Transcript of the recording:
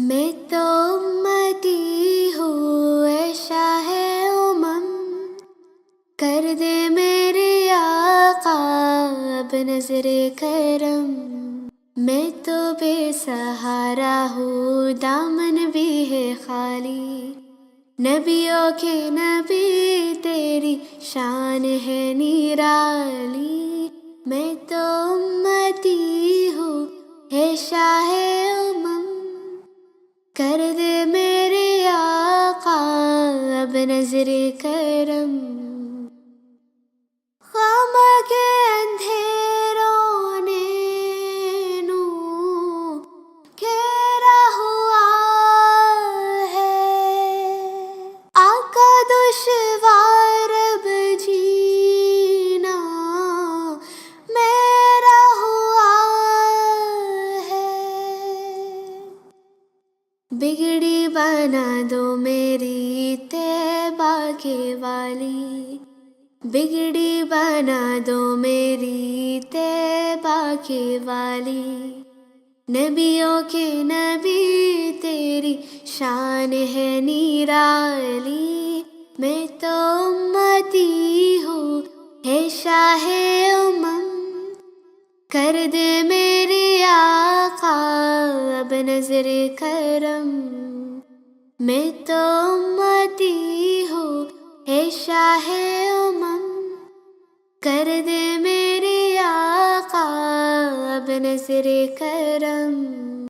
میں تو امتی ہوں اے شاہ امم، کر دے میرے آقا اب نظر کرم۔ میں تو بے سہارا ہوں دامن بھی ہے خالی، نبیوں کے نبی تیری شان ہے نرالی۔ میں تو امتی ہوں اے شاہ امم، کر دے میرے آقا اب نظر کرم۔ غم کے اندھیروں نے نور گھیرا ہوا ہے، آقا دشوار اب جینا میرا ہوا ہے۔ بگڑی بنا دو میری طیبہ کے والی، بگڑی بنا دو میری طیبہ کے والی، نبیوں کے نبی تیری شان ہے نرالی۔ میں تو امتی ہوں اے شاہ امم، کر دے میرے آقا اب نظر کرم۔ میں تو امتی ہوں اے شاہ امم، کر دے میرے آقا اب نظر کرم۔